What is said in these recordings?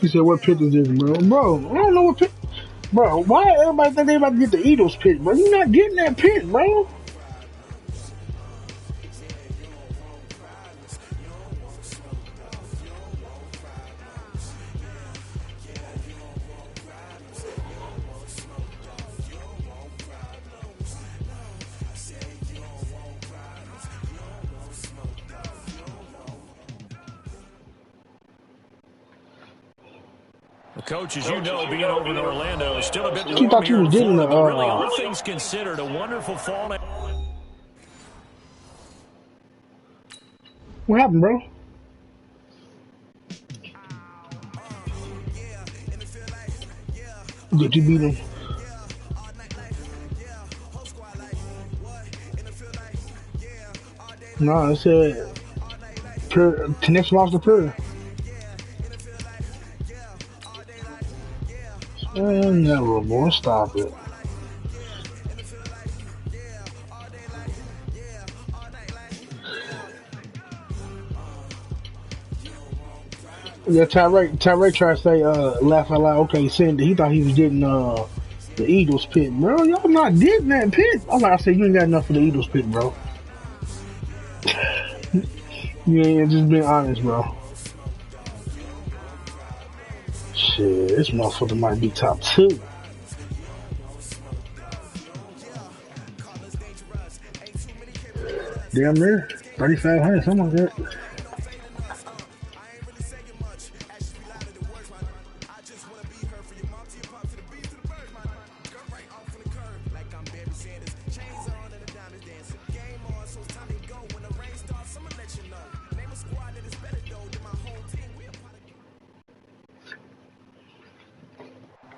He said, "What pitch is this, bro?" Bro, I don't know what pitch. Bro, why everybody think they about to get the Eagles pitch, bro? You're not getting that pitch, bro. Coach, as you know, being over in Orlando is still a bit He warm thought here you in was getting Florida, the, but really, all things considered, a wonderful fall. What happened, bro? Did you beat him? No, it said connection lost the prayer. Never more. Stop it. Yeah, Tyree tried to say, laugh out loud. Okay, saying that he thought he was getting the Eagles pit, bro. Y'all not getting that pit. I said, you ain't got enough for the Eagles pit, bro. You ain't just being honest, bro. Shit, this motherfucker might be top 2. Damn near 3,500, something like that.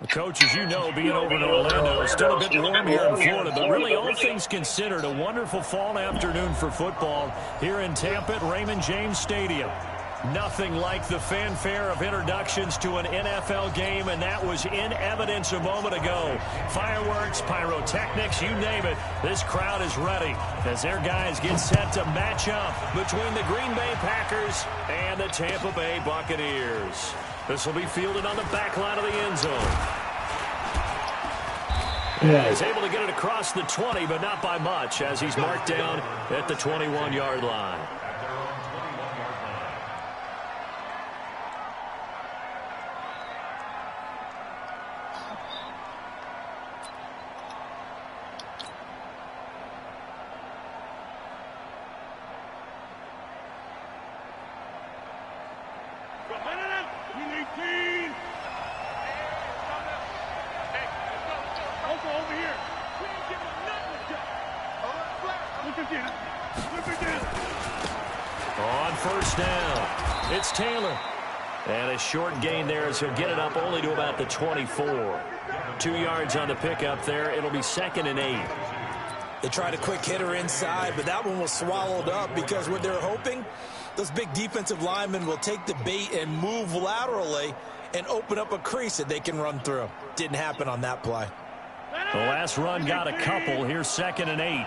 Coach, as you know, being over in Orlando is still a bit warm here in Florida, but really all things considered, a wonderful fall afternoon for football here in Tampa at Raymond James Stadium. Nothing like the fanfare of introductions to an NFL game, and that was in evidence a moment ago. Fireworks, pyrotechnics, you name it, this crowd is ready as their guys get set to match up between the Green Bay Packers and the Tampa Bay Buccaneers. This will be fielded on the back line of the end zone. Yeah, he's able to get it across the 20, but not by much, as he's marked down at the 21-yard line. On first down, it's Taylor. And a short gain there as he'll get it up only to about the 24. 2 yards on the pickup there. It'll be 2nd and 8. They tried a quick hitter inside, but that one was swallowed up because what they're hoping, those big defensive linemen will take the bait and move laterally and open up a crease that they can run through. Didn't happen on that play. The last run got a couple. Here's 2nd and 8.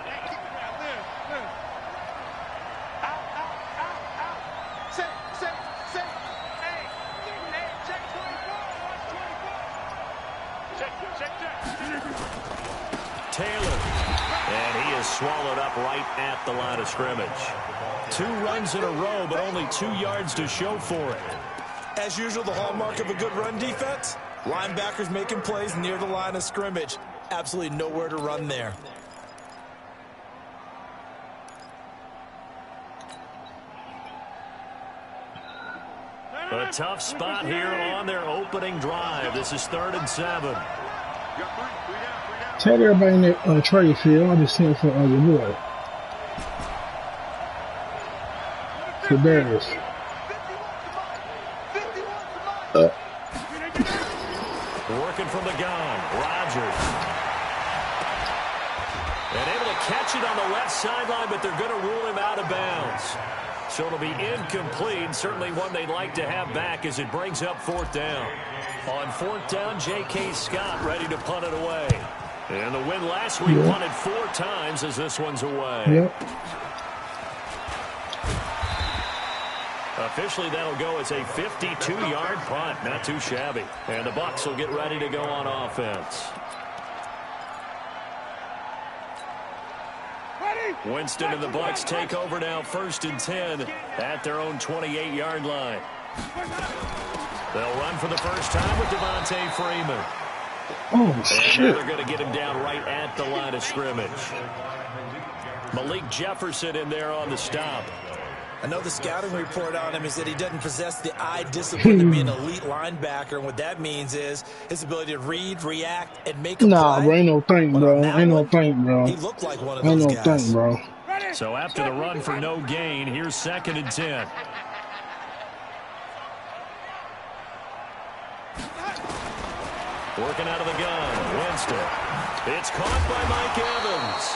Taylor, and he is swallowed up right at the line of scrimmage. 2 runs in a row, but only 2 yards to show for it. As usual, the hallmark of a good run defense, linebackers making plays near the line of scrimmage. Absolutely nowhere to run there. A tough spot here on their opening drive. This is 3rd and 7. Tell everybody in the trade field, I just sent for your boy. The Bears. Working from the gun, Rodgers. And able to catch it on the left sideline, but they're going to rule him out of bounds. So it'll be incomplete, certainly one they'd like to have back as it brings up 4th down. On 4th down, J.K. Scott ready to punt it away. And the win last week punted 4 times as this one's away. Yep. Officially, that'll go as a 52-yard punt. Not too shabby. And the Bucs will get ready to go on offense. Winston and the Bucs take over now, 1st and 10 at their own 28-yard line. They'll run for the first time with Devontae Freeman. Oh, shit. They're going to get him down right at the line of scrimmage. Malik Jefferson in there on the stop. I know the scouting report on him is that he doesn't possess the eye discipline to be an elite linebacker. And what that means is his ability to read, react, and make a play. Ain't no thing, bro. Ain't no thing, bro. He looked like one of those guys. Ain't no thing, bro. So after the run for no gain, here's 2nd and 10. Working out of the gun, Winston. It's caught by Mike Evans.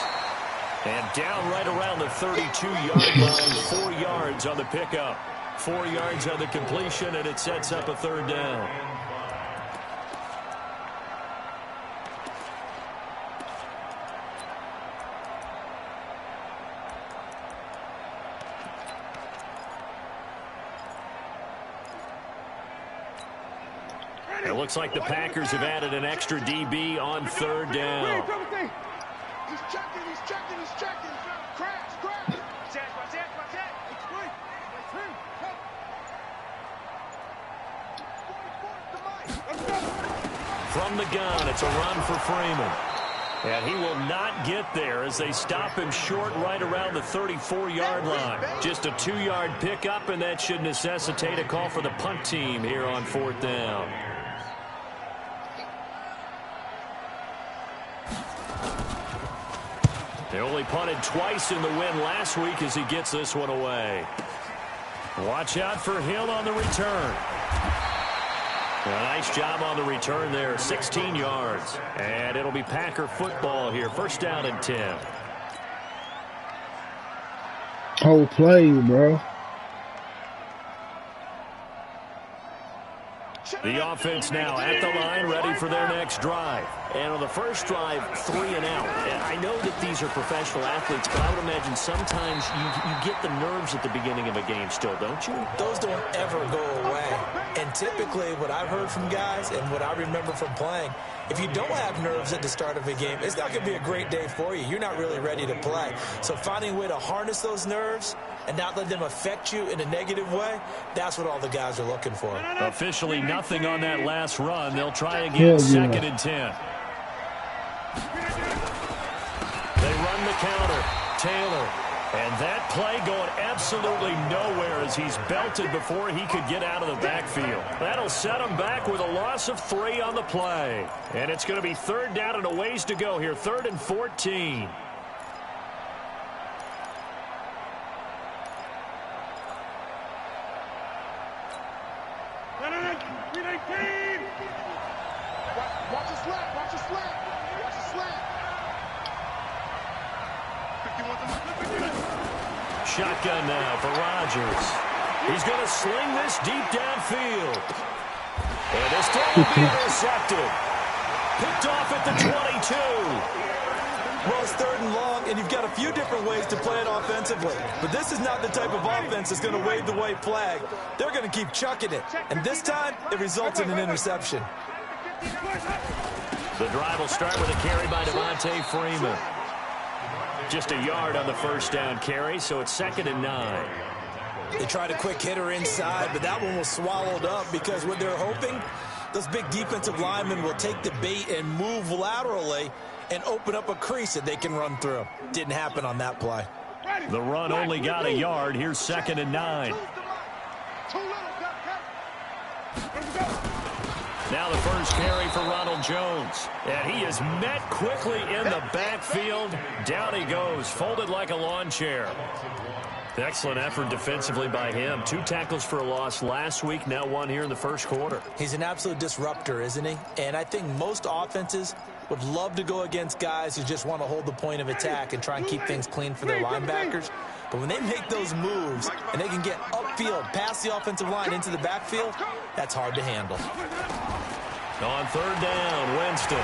And down right around the 32-yard line, 4 yards on the pickup. 4 yards on the completion, and it sets up a 3rd down. It looks like the Packers have added an extra DB on 3rd down. He's checking. Crash. From the gun, it's a run for Freeman. And he will not get there as they stop him short right around the 34-yard line. Just a 2-yard pickup, and that should necessitate a call for the punt team here on 4th down. They only punted twice in the win last week as he gets this one away. Watch out for Hill on the return. A nice job on the return there, 16 yards. And it'll be Packer football here, 1st down and 10. Whole play, bro. The offense now at the line, ready for their next drive. And on the first drive, 3 and out. And I know that these are professional athletes, but I would imagine sometimes you get the nerves at the beginning of a game still, don't you? Those don't ever go away. And typically what I've heard from guys and what I remember from playing, if you don't have nerves at the start of a game, it's not going to be a great day for you. You're not really ready to play. So finding a way to harness those nerves and not let them affect you in a negative way, that's what all the guys are looking for. Officially nothing on that last run. They'll try again, 2nd and 10. They run the counter. Taylor. And that play going absolutely nowhere as he's belted before he could get out of the backfield. That'll set him back with a loss of 3 on the play. And it's going to be 3rd down and a ways to go here, 3rd and 14. Watch the slap. Shotgun now for Rodgers. He's going to sling this deep downfield. And this time will be intercepted. Picked off at the 22. Well, it's 3rd and long, and you've got a few different ways to play it offensively. But this is not the type of offense that's going to wave the white flag. They're going to keep chucking it. And this time, it results in an interception. The drive will start with a carry by Devontae Freeman. Just a yard on the 1st down carry, so it's 2nd and 9. They tried a quick hitter inside, but that one was swallowed up because what they're hoping, those big defensive linemen will take the bait and move laterally and open up a crease that they can run through. Didn't happen on that play. The run only got a yard. Here's 2nd and 9. Now the first carry for Ronald Jones. And he is met quickly in the backfield. Down he goes, folded like a lawn chair. Excellent effort defensively by him. 2 tackles for a loss last week, now 1 here in the first quarter. He's an absolute disruptor, isn't he? And I think most offenses would love to go against guys who just want to hold the point of attack and try and keep things clean for their linebackers. But when they make those moves and they can get upfield, past the offensive line into the backfield, that's hard to handle. On 3rd down, Winston.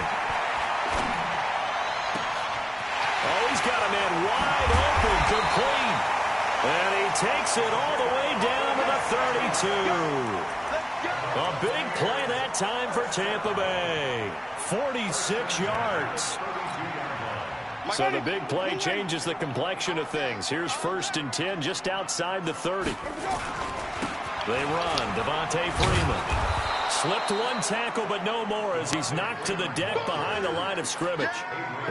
Oh, he's got a man wide open, complete. And he takes it all the way down to the 32. A big play that time for Tampa Bay. 46 yards. So the big play changes the complexion of things. Here's 1st and 10 just outside the 30. They run. Devontae Freeman. Slipped one tackle, but no more as he's knocked to the deck behind the line of scrimmage.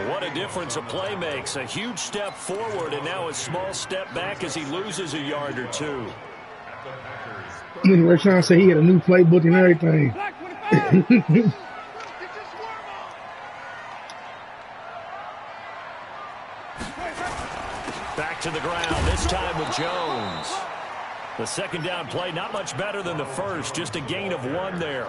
What a difference a play makes. A huge step forward and now a small step back as he loses a yard or two. We're trying to say he had a new playbook and everything. Back to the ground, this time with Jones. The second down play, not much better than the first, just a gain of 1 there.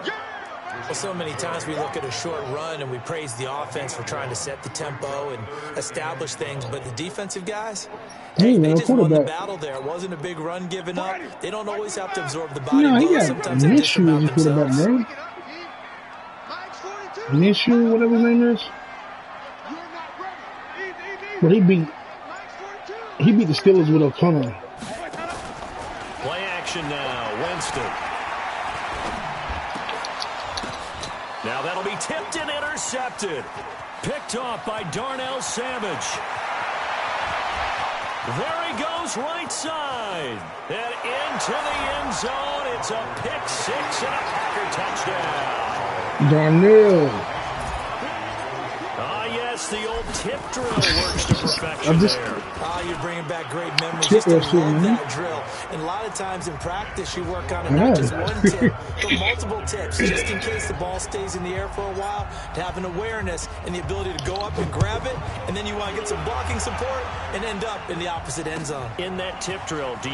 Well, so many times we look at a short run and we praise the offense for trying to set the tempo and establish things, but the defensive guys, they just won the battle there. It wasn't a big run given up. They don't always have to absorb the body blow. Sometimes they dish them out themselves. Minshew, whatever his name is. Well, he beat the Steelers with a tunnel. Play action now, Winston. Now that'll be tipped and intercepted. Picked off by Darnell Savage. There he goes, right side. And into the end zone. It's a pick 6 and a Packer touchdown. Darnell. Ah, yes, the old tip drill works to perfection there. You're bringing back great memories. Just to love that drill. And a lot of times in practice, you work on it, not just one tip, but multiple tips, just in case the ball stays in the air for a while, to have an awareness and the ability to go up and grab it, and then you want to get some blocking support and end up in the opposite end zone. In that tip drill, what do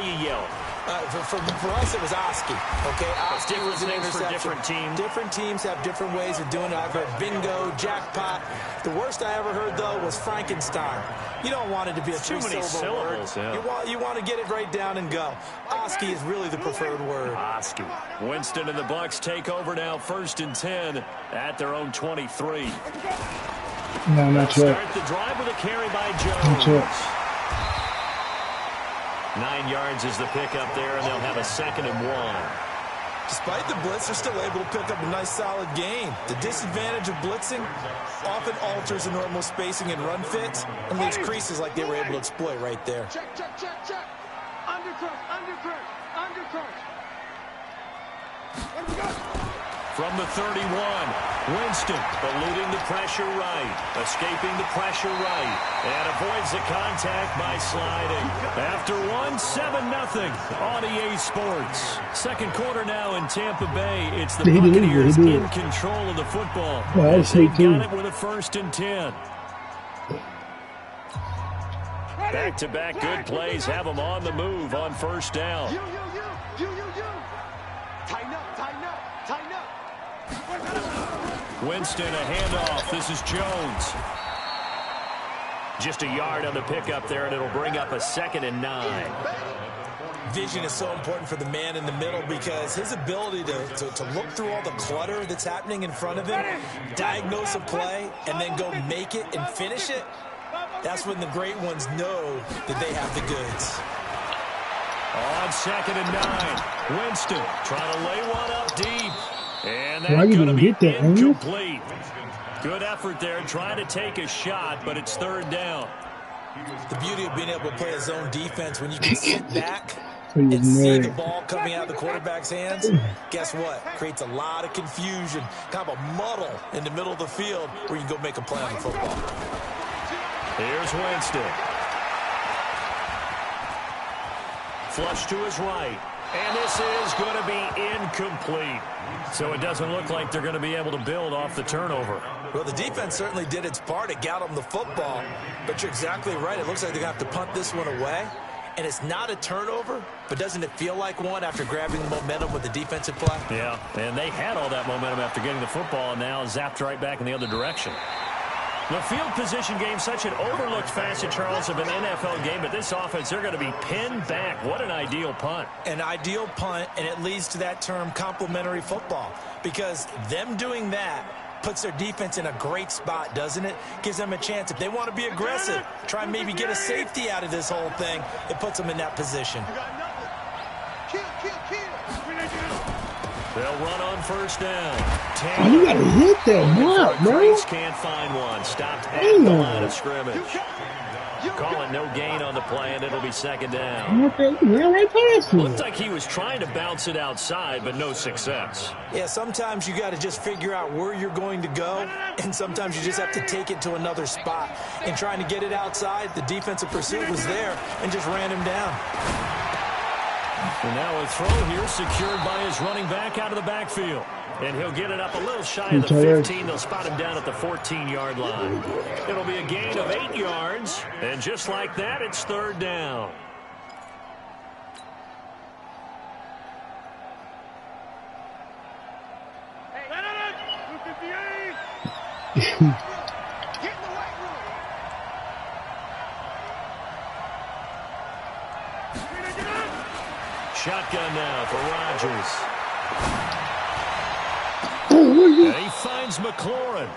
you yell? For us, it was Oski. Okay, Oski was an things interception. For different teams. Different teams have different ways of doing it. I've heard bingo, jackpot. The worst I ever heard, though, was Frankenstein. You don't want it to be a three-syllable word. Yeah. You want to get it right down and go. Oski is really the preferred word. Oski. Winston and the Bucs take over now, 1st and 10 at their own 23. No, not yet. Start the drive with a carry by Jones. 9 yards is the pickup there, and they'll have a 2nd and 1. Despite the blitz, they're still able to pick up a nice, solid gain. The disadvantage of blitzing often alters the normal spacing and run fits and leaves creases like they were able to exploit right there. Check, check, check, check. Undercrush, undercrush, undercrush. Let me go. From the 31, Winston eluding the pressure right, escaping the pressure right, and avoids the contact by sliding. After 7-0 on EA Sports. Second quarter now in Tampa Bay. It's the Buccaneers in control of the football. They got it with a 1st and 10. Back-to-back good plays have them on the move on 1st down. You. Tighten up, tighten up, tighten up. Winston, a handoff. This is Jones. Just a yard on the pickup there, and it'll bring up a 2nd and 9. Vision is so important for the man in the middle because his ability to look through all the clutter that's happening in front of him, diagnose a play, and then go make it and finish it, that's when the great ones know that they have the goods. On 2nd and 9, Winston trying to lay one up deep. And that's going to be incomplete. Good effort there, trying to take a shot, but it's 3rd down. The beauty of being able to play a zone defense when you can sit back and see the ball coming out of the quarterback's hands, guess what? Creates a lot of confusion, kind of a muddle in the middle of the field where you can go make a play on the football. Here's Winston. Flush to his right. And this is going to be incomplete. So it doesn't look like they're going to be able to build off the turnover. Well, the defense certainly did its part. It got them the football. But you're exactly right. It looks like they're going to have to punt this one away. And it's not a turnover, but doesn't it feel like one after grabbing the momentum with the defensive play? Yeah, and they had all that momentum after getting the football and now zapped right back in the other direction. The field position game, such an overlooked facet, Charles, of an NFL game, but this offense, they're going to be pinned back. What an ideal punt. An ideal punt, and it leads to that term complementary football, because them doing that puts their defense in a great spot, doesn't it? Gives them a chance. If they want to be aggressive, try and maybe get a safety out of this whole thing, it puts them in that position. They'll run on first down. Oh, you gotta hit that block, bro. Can't find one. Stopped at the line of scrimmage. Calling no gain on the play, and it'll be second down. Looked like he was trying to bounce it outside, but no success. Yeah, sometimes you got to just figure out where you're going to go, and sometimes you just have to take it to another spot. And trying to get it outside, the defensive pursuit was there and just ran him down. And now a throw here secured by his running back out of the backfield. And he'll get it up a little shy of the 15. They'll spot him down at the 14-yard line. It'll be a gain of 8 yards. And just like that, it's third down. Shotgun now for Rodgers. And he finds McLaurin.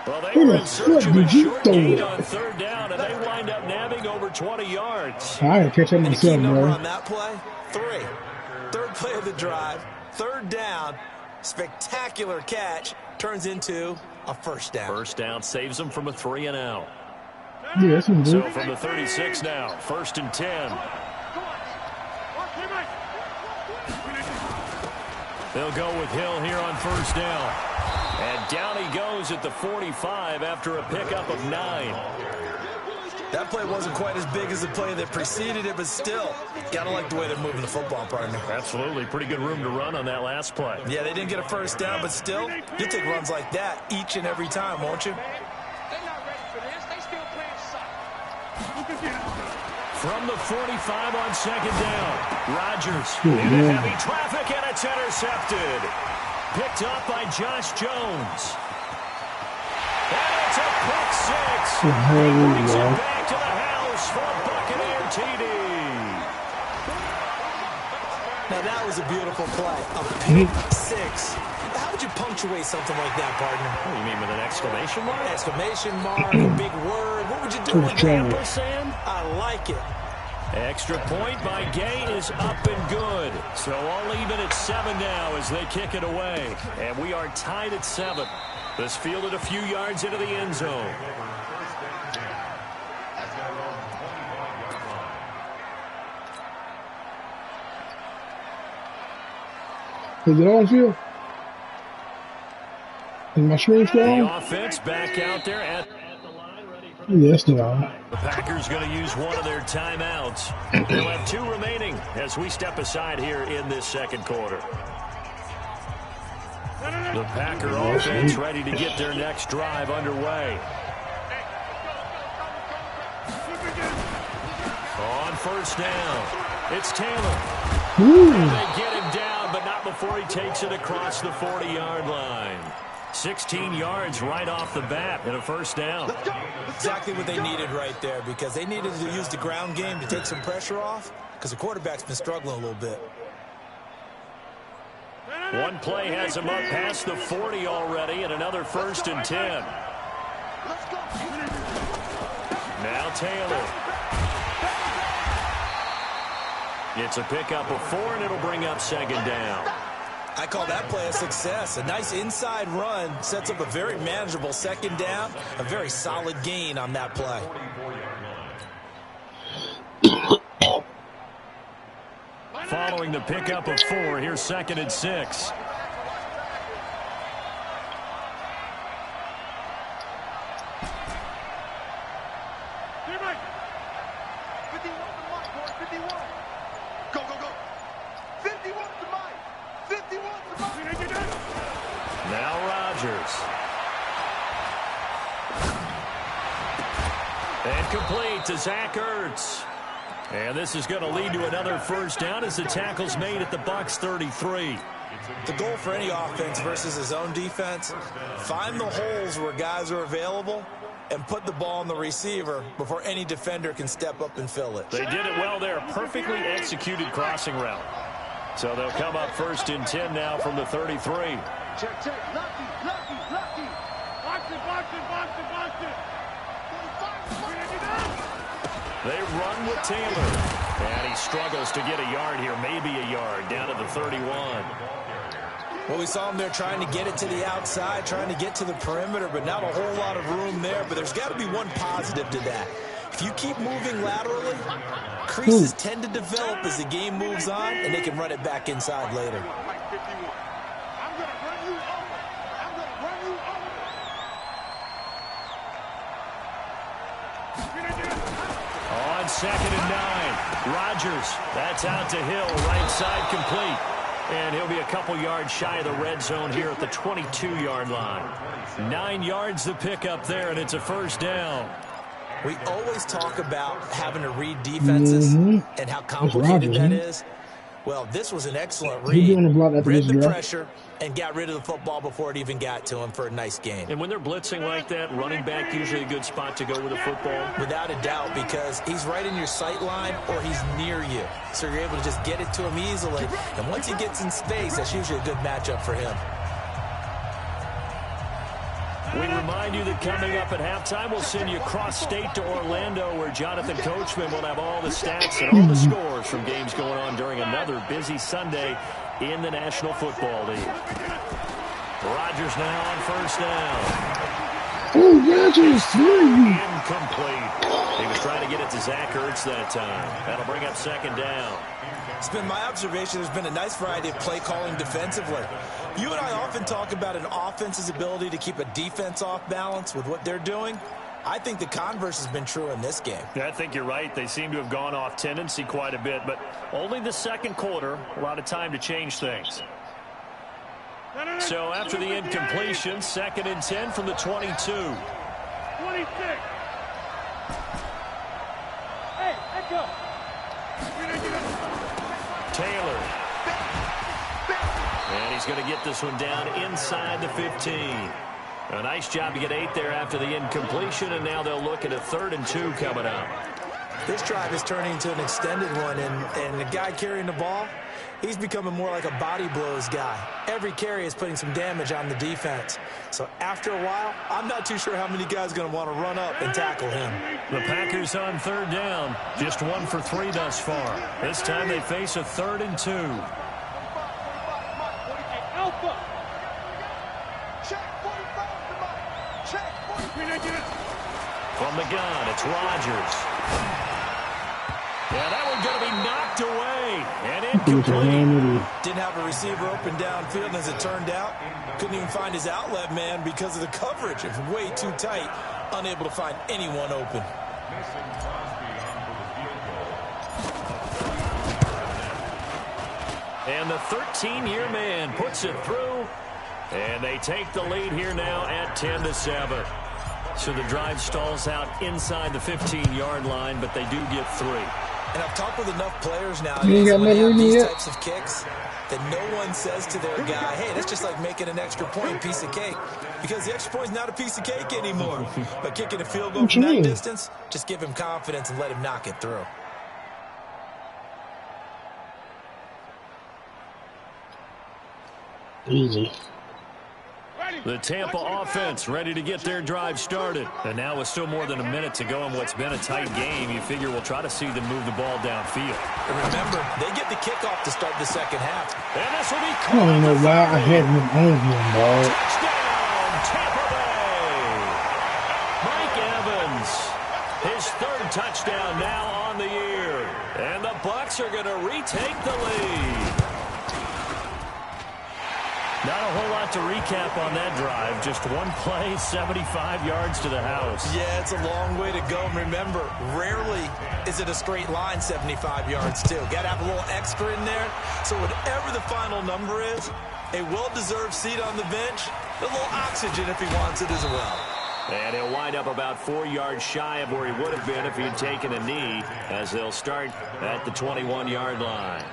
Well, they were in search of a short gain on third down, and they wind up nabbing over 20 yards. I didn't catch up And the key myself, number bro. on that play, 3. Third play of the drive, third down, spectacular catch, turns into a first down. First down saves them from a 3-and-out. Yeah, that's what So from the 36 now, 1st and 10. They'll go with Hill here on first down. And down he goes at the 45 after a pickup of 9. That play wasn't quite as big as the play that preceded it, but still, gotta like the way they're moving the football, partner. Absolutely. Pretty good room to run on that last play. Yeah, they didn't get a first down, but still, you take runs like that each and every time, won't you? They're not ready for this. They still playing suck. From the 45 on second down, Rodgers into heavy traffic, and it's intercepted. Picked up by Josh Jones. And it's a pick 6. He brings it back to the house for a Buccaneer TD. Now that was a beautiful play. A pick 6. How would you punctuate something like that, partner? What do you mean, with an exclamation mark? Exclamation mark, a big word. What would you do with the ampersand? I like it. Extra point by Gay is up and good. So all even at 7 now as they kick it away. And we are tied at 7. This fielded a few yards into the end zone. Is it on field? Is my screen still on? The offense back out there at the line, ready for Yeah, it's still on. the Packers going to use one of their timeouts. They'll have 2 remaining as we step aside here in this second quarter. The Packer offense ready to get their next drive underway. On first down, it's Taylor. And they get him down, but not before he takes it across the 40-yard line. 16 yards right off the bat and a first down. Exactly what they needed right there, because they needed to use the ground game to take some pressure off, because the quarterback's been struggling a little bit. One play has him up past the 40 already, and another 1st and 10. Now Taylor. It's a pickup of 4, and it'll bring up second down. I call that play a success. A nice inside run sets up a very manageable second down. A very solid gain on that play. Following the pickup of 4, here's 2nd and 6. Go, go, go. 51 to Mike. 51 to Mike. Now Rodgers. And complete to Zach Ertz. And this is going to lead to another first down as the tackle's made at the Bucs 33. The goal for any offense versus his own defense, find the holes where guys are available and put the ball on the receiver before any defender can step up and fill it. They did it well there. Perfectly executed crossing route. So they'll come up 1st and 10 now from the 33. Check, check. Lucky, lucky, lucky. They run with Taylor. And he struggles to get a yard here, maybe a yard, down to the 31. Well, we saw him there trying to get it to the outside, trying to get to the perimeter, but not a whole lot of room there. But there's got to be one positive to that. If you keep moving laterally, creases tend to develop as the game moves on, and they can run it back inside later. On 2nd and 9, Rodgers. That's out to Hill, right side complete. And he'll be a couple yards shy of the red zone here at the 22-yard line. 9 yards to pick up there, and it's a first down. We always talk about having to read defenses and how complicated that is. Well, this was an excellent read. Read the pressure and got rid of the football before it even got to him for a nice game. And when they're blitzing like that, running back usually a good spot to go with the football? Without a doubt, because he's right in your sight line or he's near you. So you're able to just get it to him easily. And once he gets in space, that's usually a good matchup for him. We remind you that coming up at halftime, we'll send you cross-state to Orlando, where Jonathan Coachman will have all the stats and all the scores from games going on during another busy Sunday in the National Football League. Rodgers now on first down. Oh, Rodgers! Incomplete. He was trying to get it to Zach Ertz that time. That'll bring up 2nd down. It's been my observation there's been a nice variety of play calling defensively. You and I often talk about an offense's ability to keep a defense off balance with what they're doing. I think the converse has been true in this game. Yeah, I think you're right. They seem to have gone off tendency quite a bit, but only the second quarter, a lot of time to change things. So after the incompletion, 2nd and 10 from the 22. 26. Hey, let go. Taylor. And he's going to get this one down inside the 15. A nice job to get 8 there after the incompletion, and now they'll look at a 3rd and 2 coming up. This drive is turning into an extended one, and the guy carrying the ball, he's becoming more like a body blows guy. Every carry is putting some damage on the defense. So after a while, I'm not too sure how many guys are going to want to run up and tackle him. The Packers on 3rd down, just 1 for 3 thus far. This time they face a 3rd and 2. Alpha. From the gun, it's Rodgers. Yeah, that one's going to be knocked away and incomplete. Didn't have a receiver open downfield, as it turned out. Couldn't even find his outlet man because of the coverage. It was way too tight, unable to find anyone open. And the 13-year man puts it through, and they take the lead here now at 10-7. So the drive stalls out inside the 15-yard line, but they do get 3. And I've talked with enough players now when they have these types of kicks that no one says to their guy, hey, that's just like making an extra point piece of cake. Because the extra point is not a piece of cake anymore. But kicking a field goal from that distance, just give him confidence and let him knock it through. Easy. The Tampa offense ready to get their drive started. And now with still more than a minute to go in what's been a tight game, you figure we'll try to see them move the ball downfield. And remember, they get the kickoff to start the second half. And this will be I don't know why I had him on him, dog. touchdown, Tampa Bay. Mike Evans, his 3rd touchdown now on the year. And the Bucs are going to retake the lead. Not a whole lot to recap on that drive. Just one play, 75 yards to the house. Yeah, it's a long way to go. And remember, rarely is it a straight line 75 yards, too. Got to have a little extra in there. So whatever the final number is, a well-deserved seat on the bench, a little oxygen if he wants it as well. And he'll wind up about 4 yards shy of where he would have been if he had taken a knee, as they'll start at the 21-yard line.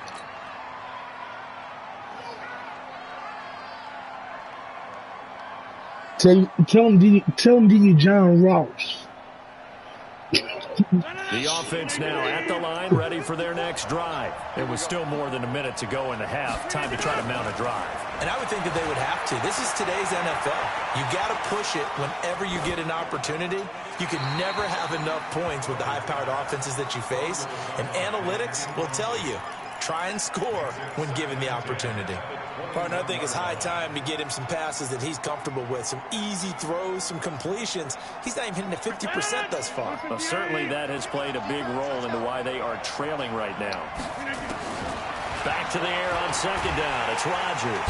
Tell him, D. John Ross. The offense now at the line, ready for their next drive. It was still more than a minute to go in the half. Time to try to mount a drive. And I would think that they would have to. This is today's NFL. You got to push it whenever you get an opportunity. You can never have enough points with the high-powered offenses that you face. And analytics will tell you, try and score when given the opportunity. Partner, I think it's high time to get him some passes that he's comfortable with, some easy throws, some completions. He's not even hitting the 50% thus far. Well, certainly that has played a big role into why they are trailing right now. Back to the air on second down. It's Rodgers.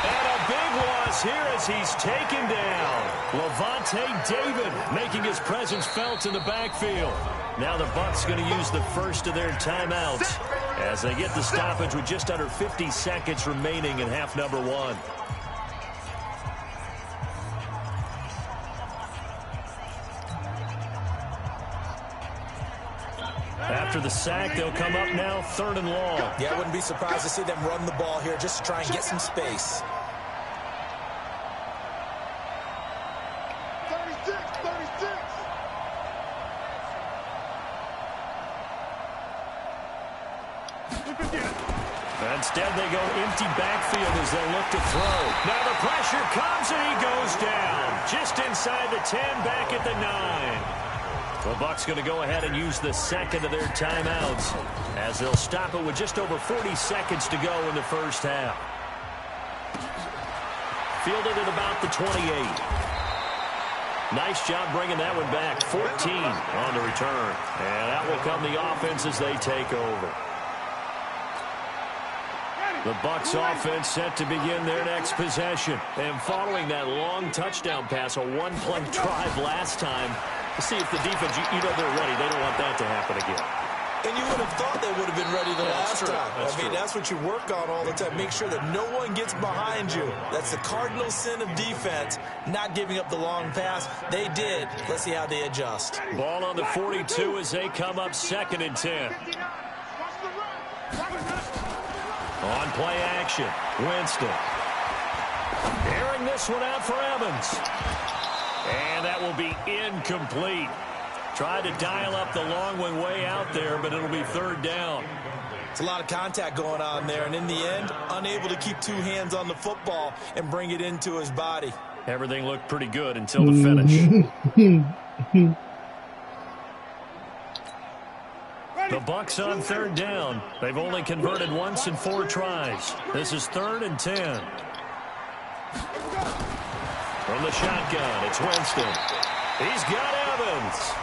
And a big loss here as he's taken down. Levante David making his presence felt in the backfield. Now the Bucs going to use the first of their timeouts as they get the stoppage with just under 50 seconds remaining in half number one. After the sack, they'll come up now, 3rd and long. Yeah, I wouldn't be surprised to see them run the ball here just to try and get some space. 36. Instead, they go empty backfield as they look to throw. Now the pressure comes and he goes down. Just inside the 10, back at the 9. The Bucs going to go ahead and use the second of their timeouts as they'll stop it with just over 40 seconds to go in the first half. Fielded at about the 28. Nice job bringing that one back. 14 on the return. And that will come the offense as they take over. The Bucs offense set to begin their next possession. And following that long touchdown pass, a one-play drive last time, to see if the defense, you know they're ready. They don't want that to happen again. And you would have thought they would have been ready the last time. That's what you work on all the time. Make sure that no one gets behind you. That's the cardinal sin of defense, not giving up the long pass. They did. Let's see how they adjust. Ball on the 42 as they come up 2nd and 10. On play action, Winston. Airing this one out for Evans. And that will be incomplete. Tried to dial up the long one way out there, but it'll be 3rd down. It's a lot of contact going on there, and in the end, unable to keep 2 hands on the football and bring it into his body. Everything looked pretty good until the finish. The Bucs on 3rd down. They've only converted once in 4 tries. This is 3rd and 10. From the shotgun, it's Winston. He's got Evans.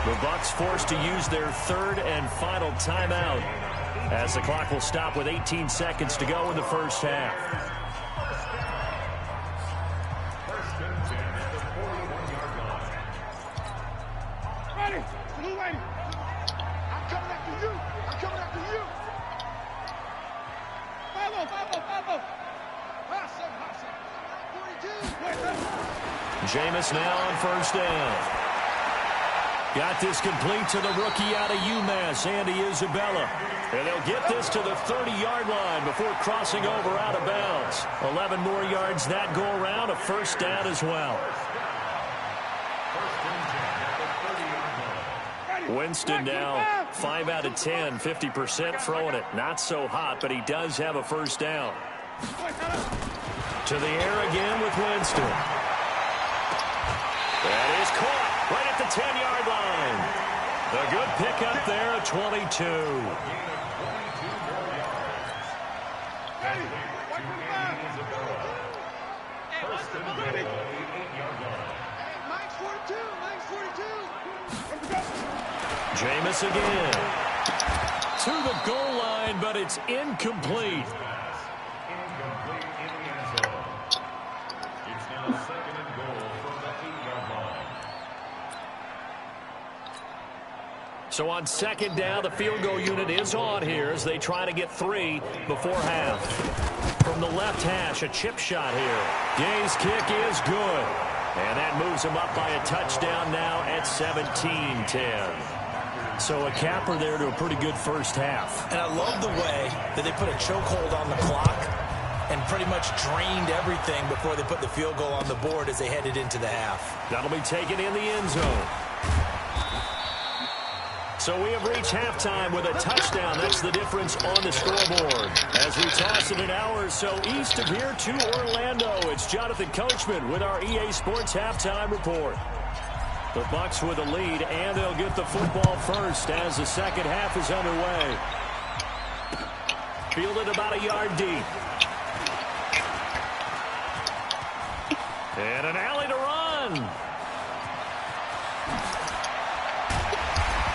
The Bucs forced to use their 3rd and final timeout as the clock will stop with 18 seconds to go in the first half. Ready. Blue lady. I'm coming after you. I'm coming after you. 5-0. Hot seven. 42. Jameis now on 1st down. Got this complete to the rookie out of UMass, Andy Isabella. And they'll get this to the 30-yard line before crossing over out of bounds. 11 more yards that go around, a 1st down as well. Winston now 5 out of 10, 50% throwing it. Not so hot, but he does have a 1st down. To the air again with Winston. That is caught right at the 10-yard line. A good pickup there at 22. Jameis again. To the goal line, but it's incomplete. It's now 2nd and goal from the 8-yard line. So on 2nd down, the field goal unit is on here as they try to get 3 before half. From the left hash, a chip shot here. Gay's kick is good. And that moves him up by a touchdown now at 17-10. So a capper there to a pretty good first half. And I love the way that they put a chokehold on the clock and pretty much drained everything before they put the field goal on the board as they headed into the half. That'll be taken in the end zone. So we have reached halftime with a touchdown. That's the difference on the scoreboard. As we toss it an hour or so east of here to Orlando, it's Jonathan Coachman with our EA Sports Halftime Report. The Bucs with a lead, and they'll get the football first as the second half is underway. Fielded about a yard deep. And an alley to run.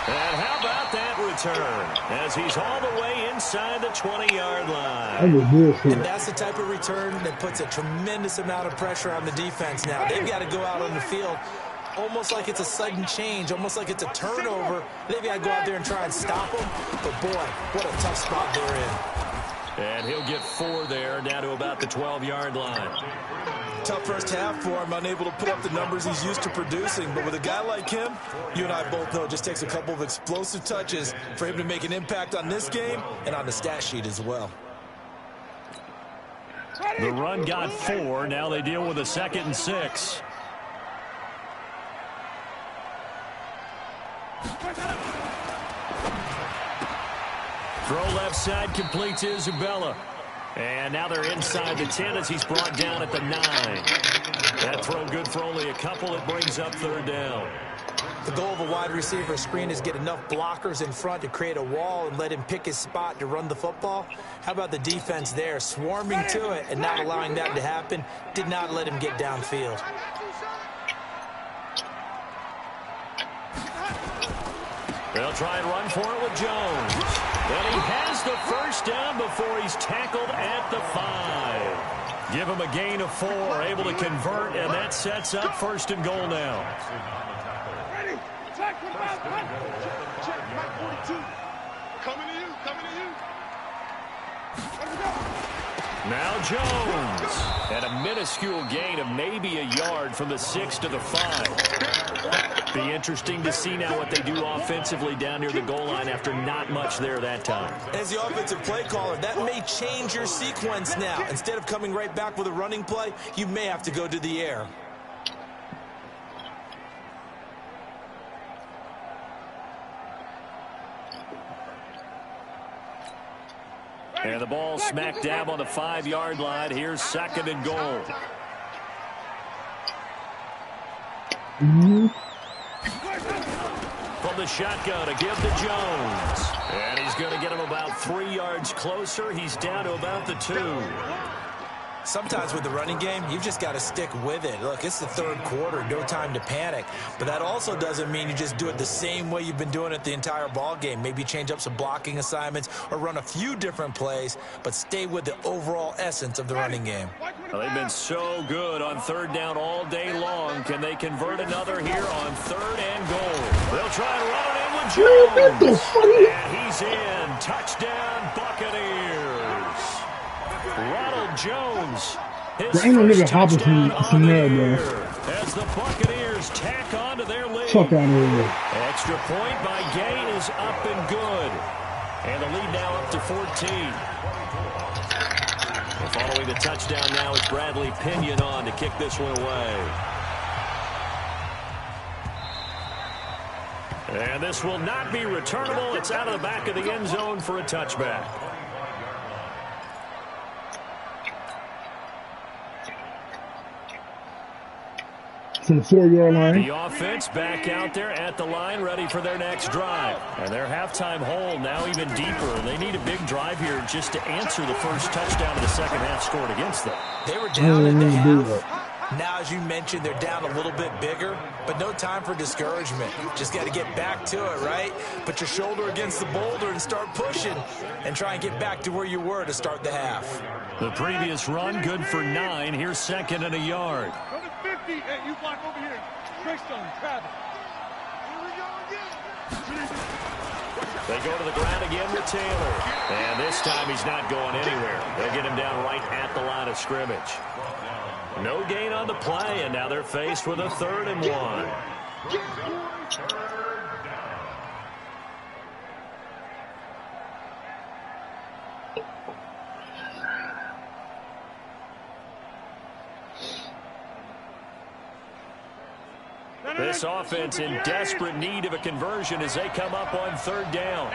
And how about that return as he's all the way inside the 20-yard line. And that's the type of return that puts a tremendous amount of pressure on the defense now. They've got to go out on the field almost like it's a sudden change, almost like it's a turnover. They've got to go out there and try and stop them. But, boy, what a tough spot they're in. And he'll get 4 there, down to about the 12-yard line. Tough first half for him, unable to put up the numbers he's used to producing. But with a guy like him, you and I both know it just takes a couple of explosive touches for him to make an impact on this game and on the stat sheet as well. The run got 4. Now they deal with a 2nd and 6. Throw left side, completes Isabella. And now they're inside the 10 as he's brought down at the 9. That throw good for only a couple. It brings up 3rd down. The goal of a wide receiver screen is get enough blockers in front to create a wall and let him pick his spot to run the football. How about the defense there, swarming to it and not allowing that to happen? Did not let him get downfield. They'll try and run for it with Jones. And he has the first down before he's tackled at the 5. Give him a gain of 4, able to convert, and that sets up 1st and goal now. Ready? Check, Mike 42. Coming to you, coming to you. Let's go. Now Jones. And a minuscule gain of maybe a yard from the 6 to the 5. Be interesting to see now what they do offensively down near the goal line after not much there that time. As the offensive play caller, that may change your sequence now. Instead of coming right back with a running play, you may have to go to the air. And the ball smack dab on the 5-yard line. Here's 2nd and goal. From the shotgun to give to Jones. And he's going to get him about 3 yards closer. He's down to about the 2. Sometimes with the running game, you've just got to stick with it. Look, it's the 3rd quarter, no time to panic. But that also doesn't mean you just do it the same way you've been doing it the entire ball game. Maybe change up some blocking assignments or run a few different plays, but stay with the overall essence of the running game. Well, they've been so good on 3rd down all day long. Can they convert another here on 3rd and goal? They'll try and run it in with Jones. And he's in. Touchdown, Buccaneers. Ronald Jones, his first touchdown on the year, as the Buccaneers tack on to their lead. Extra point by Gain is up and good. And the lead now up to 14. And following the touchdown now, it's Bradley Pinion on to kick this one away. And this will not be returnable. It's out of the back of the end zone for a touchback. To the 4-yard line. The offense back out there at the line, ready for their next drive. And their halftime hole now even deeper. They need a big drive here just to answer the first touchdown of the second half scored against them. They were down in the half. Now, as you mentioned, they're down a little bit bigger, but no time for discouragement. Just got to get back to it, right? Put your shoulder against the boulder and start pushing and try and get back to where you were to start the half. The previous run good for 9. Here's 2nd and a yard. Go to 50. Hey, you block over here. Greystone, Travis. Here we go again. They go to the ground again with Taylor. And this time he's not going anywhere. They'll get him down right at the line of scrimmage. No gain on the play, and now they're faced with a 3rd and 1. This offense in desperate need of a conversion as they come up on third down.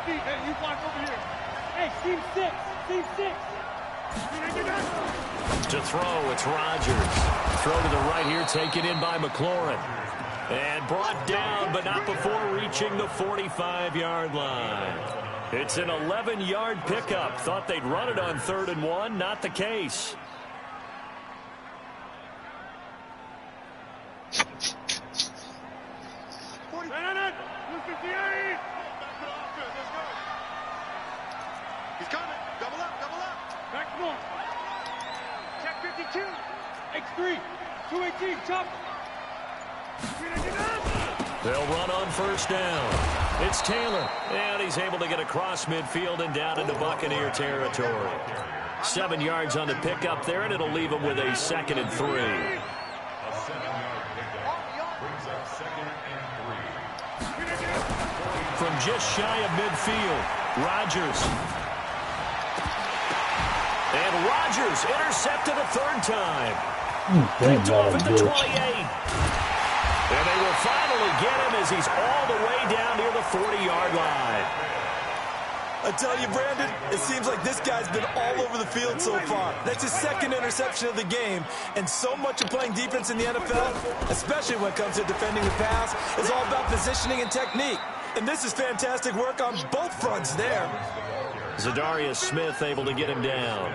Hey, you block over here. Hey, team 6. Team 6. To throw, it's Rodgers. Throw to the right here, taken in by McLaurin. And brought down, but not before reaching the 45-yard line. It's an 11-yard pickup. Thought they'd run it on 3rd and 1. Not the case. He's coming. Double up, double up. Back more. Check 52. X3. 218. Chop. They'll run on first down. It's Taylor. And he's able to get across midfield and down into Buccaneer territory. 7 yards on the pickup there, and it'll leave him with a 2nd and 3. From just shy of midfield, Rodgers. And Rodgers intercepted a 3rd time. Picked off at the 28. And they will finally get him as he's all the way down near the 40-yard line. I tell you, Brandon, it seems like this guy's been all over the field so far. That's his 2nd interception of the game. And so much of playing defense in the NFL, especially when it comes to defending the pass, is all about positioning and technique. And this is fantastic work on both fronts there. Zadarius Smith able to get him down.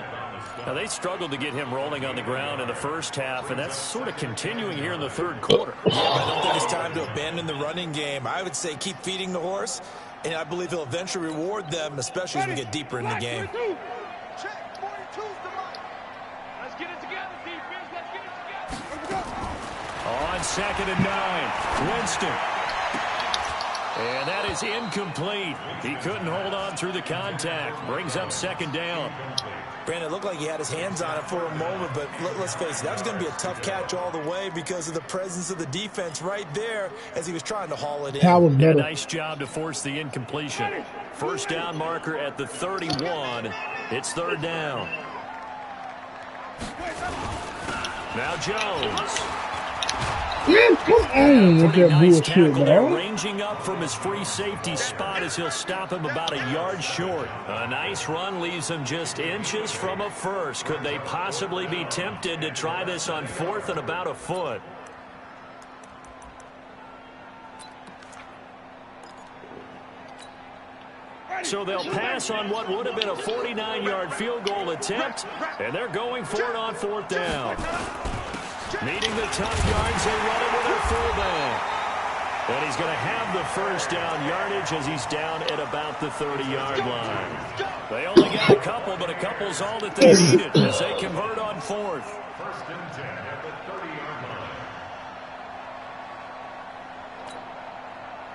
Now, they struggled to get him rolling on the ground in the first half, and that's sort of continuing here in the 3rd quarter. I don't think it's time to abandon the running game. I would say keep feeding the horse, and I believe he'll eventually reward them, especially as we get deeper in the game. Check. 42's the mark. Let's get it together, defense. Let's get it together. On 2nd and 9, Winston. And that is incomplete. He couldn't hold on through the contact. Brings up 2nd down. Brandon, it looked like he had his hands on it for a moment, but let's face it, that was going to be a tough catch all the way because of the presence of the defense right there as he was trying to haul it in. Yeah, nice job to force the incompletion. 1st down marker at the 31. It's 3rd down. Now Jones. Pretty nice tackle there, ranging up from his free safety spot as he'll stop him about a yard short. A nice run leaves him just inches from a first. Could they possibly be tempted to try this on 4th and about a foot? So they'll pass on what would have been a 49-yard field goal attempt, and they're going for it on 4th down. Needing the tough yards, they run it with their fullback. And he's going to have the 1st down yardage as he's down at about the 30-yard line. They only got a couple, but a couple's all that they needed as they convert on 4th. 1st and 10 at the 30-yard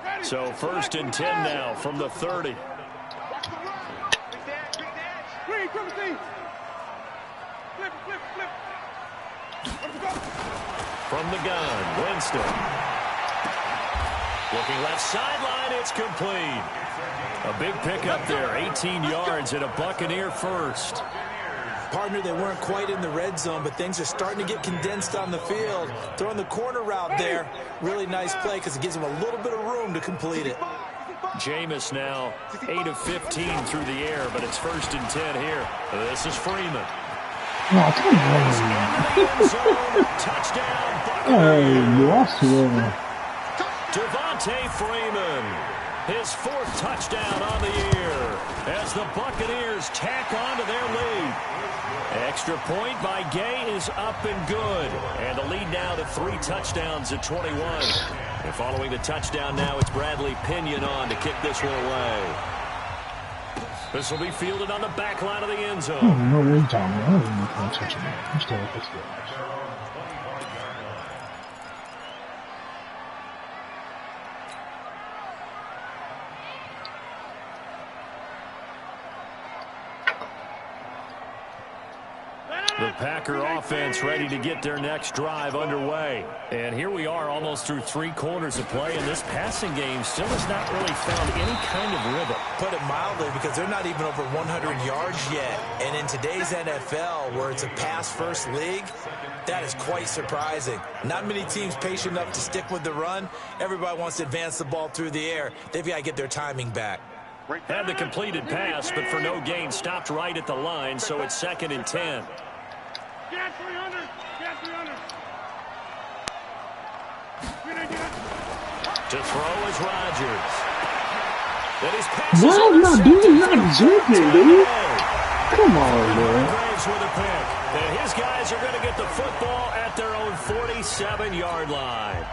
line. So 1st and 10 now from the 30. Green, flip. From the gun, Winston. Looking left sideline, it's complete. A big pickup there, 18 yards and a Buccaneer 1st. Partner, they weren't quite in the red zone, but things are starting to get condensed on the field. Throwing the corner route there, really nice play because it gives them a little bit of room to complete it. Jameis now 8 of 15 through the air, but it's 1st and 10 here. This is Freeman. Oh, come on. Touchdown, Hey, you also. Devontae Freeman, his 4th touchdown on the year as the Buccaneers tack on to their lead. Extra point by Gay is up and good, and the lead now to 3 touchdowns at 21. And following the touchdown now, it's Bradley Pinion on to kick this one away. This will be fielded on the back line of the end zone. Oh, no, we're down. I don't even want to touch it. I'm still with this. The Packer offense ready to get their next drive underway. And here we are almost through 3 quarters of play, and this passing game still has not really found any kind of rhythm. Put it mildly, because they're not even over 100 yards yet. And in today's NFL, where it's a pass-first league, that is quite surprising. Not many teams patient enough to stick with the run. Everybody wants to advance the ball through the air. They've got to get their timing back. Had the completed pass, but for no gain, stopped right at the line, so it's 2nd and 10. Get 300. Get 300. To throw is Rodgers. That is passes. Bro, no, dude, not jumping, dude. Come on, man. Graves with a pick. And his guys are going to get the football at their own 47-yard line.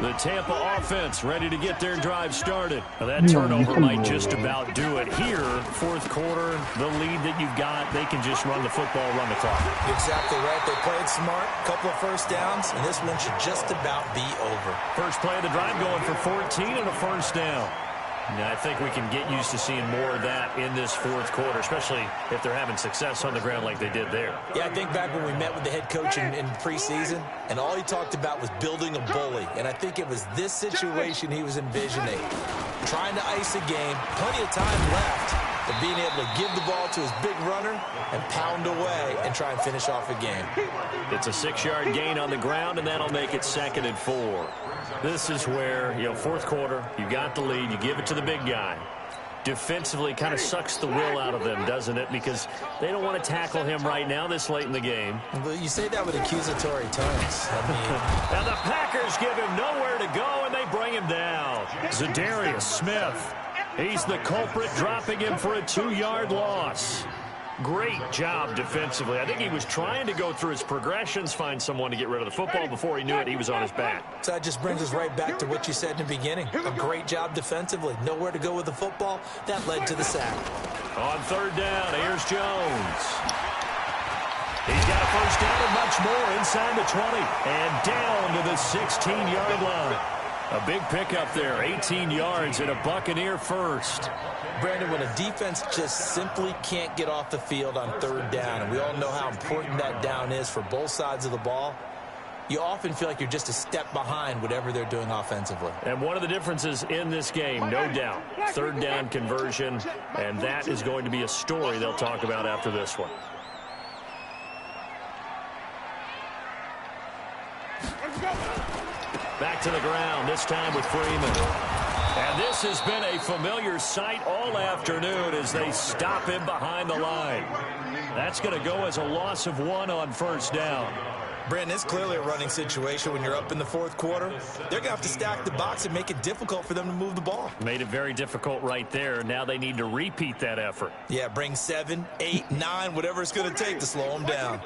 The Tampa offense ready to get their drive started. Now that turnover might just about do it here. 4th quarter, the lead that you've got, they can just run the football, run the clock. Exactly right. They played smart, couple of first downs, and this one should just about be over. First play of the drive going for 14 and a first down. Now, I think we can get used to seeing more of that in this 4th quarter, especially if they're having success on the ground like they did there. Yeah, I think back when we met with the head coach in preseason, and all he talked about was building a bully. And I think it was this situation he was envisioning. Trying to ice a game, plenty of time left, but being able to give the ball to his big runner and pound away and try and finish off a game. It's a 6-yard gain on the ground, and that'll make it 2nd and 4. This is where, 4th quarter, you got the lead, you give it to the big guy. Defensively kind of sucks the will out of them, doesn't it? Because they don't want to tackle him right now this late in the game. Well, you say that with accusatory tones. I mean... Now the Packers give him nowhere to go, and they bring him down. Zadarius Smith, he's the culprit, dropping him for a 2-yard loss. Great job defensively. I think he was trying to go through his progressions, find someone to get rid of the football. Before he knew it, he was on his back. So that just brings us right back to what you said in the beginning. A great job defensively. Nowhere to go with the football. That led to the sack. On 3rd down, here's Jones. He's got a first down and much more inside the 20. And down to the 16-yard line. A big pickup there, 18 yards and a Buccaneer first. Brandon, when a defense just simply can't get off the field on 3rd down, and we all know how important that down is for both sides of the ball, you often feel like you're just a step behind whatever they're doing offensively. And one of the differences in this game, no doubt, 3rd down conversion, and that is going to be a story they'll talk about after this one. Back to the ground, this time with Freeman. And this has been a familiar sight all afternoon as they stop him behind the line. That's going to go as a loss of 1 on 1st down. Brandon, it's clearly a running situation when you're up in the 4th quarter. They're going to have to stack the box and make it difficult for them to move the ball. Made it very difficult right there. Now they need to repeat that effort. Yeah, bring 7, 8, 9, whatever it's going to take to slow them down.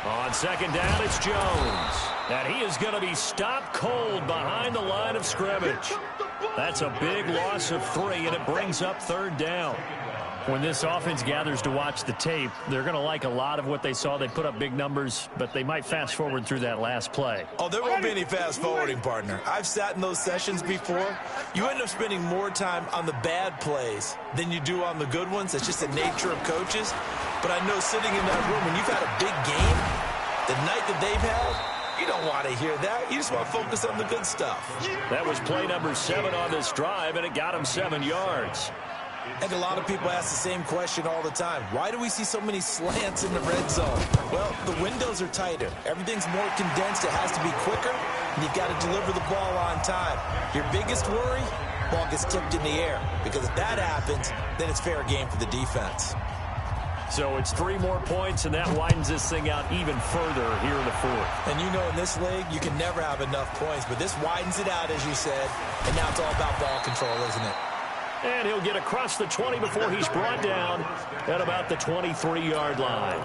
On 2nd down, it's Jones. And he is going to be stopped cold behind the line of scrimmage. That's a big loss of 3, and it brings up 3rd down. When this offense gathers to watch the tape, they're going to like a lot of what they saw. They put up big numbers, but they might fast forward through that last play. Oh, there won't be any fast forwarding, partner. I've sat in those sessions before. You end up spending more time on the bad plays than you do on the good ones. That's just the nature of coaches. But I know sitting in that room, when you've had a big game, the night that they've had, you don't want to hear that. You just want to focus on the good stuff. That was play number 7 on this drive, and it got him 7 yards. And a lot of people ask the same question all the time. Why do we see so many slants in the red zone? Well, the windows are tighter. Everything's more condensed. It has to be quicker, and you've got to deliver the ball on time. Your biggest worry, ball gets tipped in the air. Because if that happens, then it's fair game for the defense. So it's 3 more points, and that widens this thing out even further here in the 4th. And you know in this league, you can never have enough points. But this widens it out, as you said. And now it's all about ball control, isn't it? And he'll get across the 20 before he's brought down at about the 23-yard line.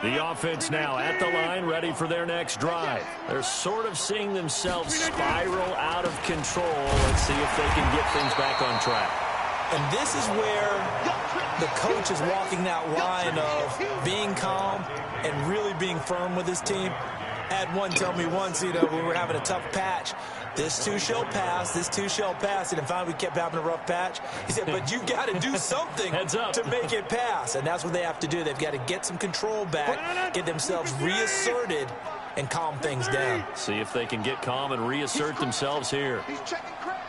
The offense now at the line, ready for their next drive. They're sort of seeing themselves spiral out of control. Let's see if they can get things back on track. And this is where the coach is walking that line of being calm and really being firm with his team. I had one tell me once, when we were having a tough patch, this too shall pass, this too shall pass. And finally we kept having a rough patch. He said, but you got to do something to make it pass. And that's what they have to do. They've got to get some control back, get themselves reasserted, and calm things down. See if they can get calm and reassert themselves here. He's checking crap.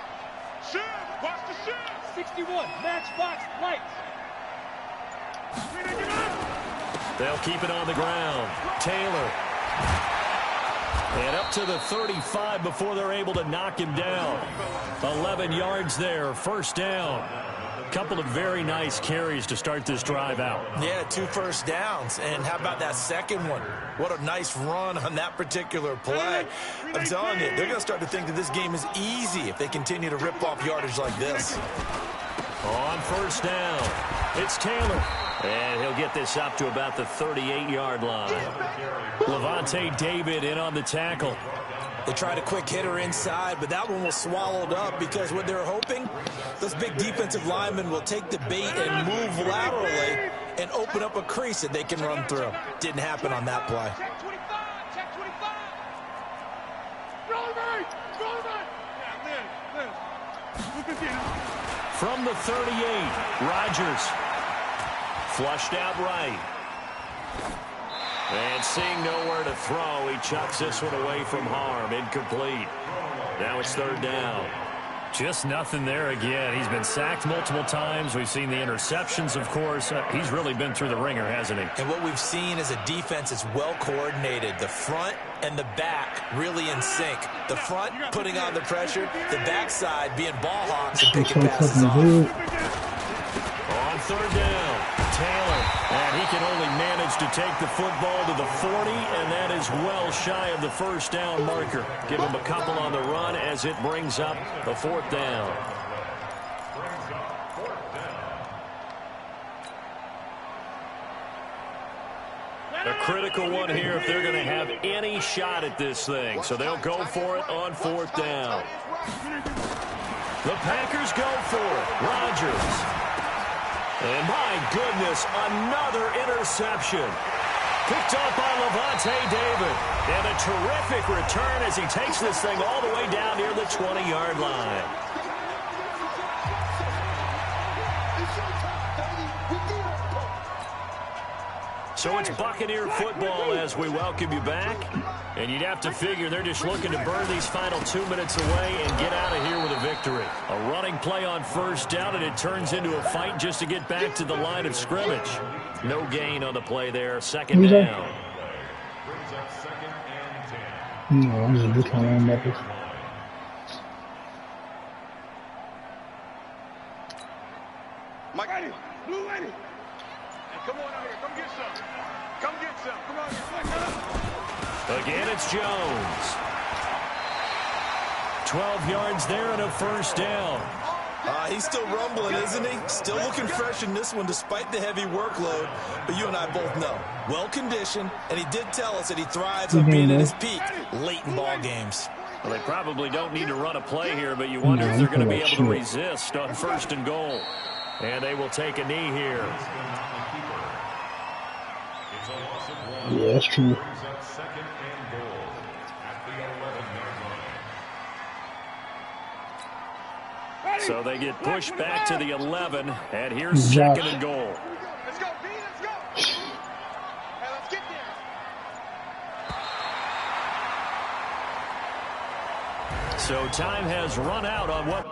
Shoot! Watch the shoot! 61, matchbox, lights. They'll keep it on the ground. Taylor. And up to the 35 before they're able to knock him down. 11 yards there, first down. Couple of very nice carries to start this drive out. Yeah, 2 first downs. And how about that second one? What a nice run on that particular play. I'm telling you, they're going to start to think that this game is easy if they continue to rip off yardage like this. On first down, it's Taylor. And he'll get this up to about the 38-yard line. Levante David in on the tackle. They tried a quick hitter inside, but that one was swallowed up because what they're hoping, those big defensive linemen will take the bait and move laterally and open up a crease that they can run through. Didn't happen on that play. Check 25, check 25. Roll right, roll right. Yeah, Look again. From the 38, Rodgers. Flushed out right. And seeing nowhere to throw, he chucks this one away from harm. Incomplete. Now it's third down. Just nothing there again. He's been sacked multiple times. We've seen the interceptions, of course. He's really been through the ringer, hasn't he? And what we've seen is a defense that's well coordinated. The front and the back really in sync. The front putting on the pressure. The backside being ball hawks and picking passes off. On third down, Taylor. And he can only manage to take the football to the 40, and that is well shy of the first down marker. Give him a couple on the run as it brings up a fourth down. A critical one here if they're going to have any shot at this thing. So they'll go for it on fourth down. The Packers go for it. Rodgers. And my goodness, another interception. Picked up by Levante David. And a terrific return as he takes this thing all the way down near the 20-yard line. So it's Buccaneer football as we welcome you back. And you'd have to figure they're just looking to burn these final 2 minutes away and get out of here with a victory. A running play on first down, and it turns into a fight just to get back to the line of scrimmage. No gain on the play there. Second down. No, I'm just looking at numbers. Mike, blue lady. Hey, come on out here. Come get some. Come get some. Come on here. Again, it's Jones. 12 yards there and a first down. He's still rumbling, isn't he? Still looking fresh in this one despite the heavy workload. But you and I both know, well-conditioned, and he did tell us that he thrives on being at his peak late in ball games. Well, they probably don't need to run a play here, but you wonder if they're going to be able to resist on first and goal. And they will take a knee here. Yeah, that's true. So they get pushed back to the 11, and here's second and goal. Let's go, B, let's go. Hey, let's get there. So time has run out on what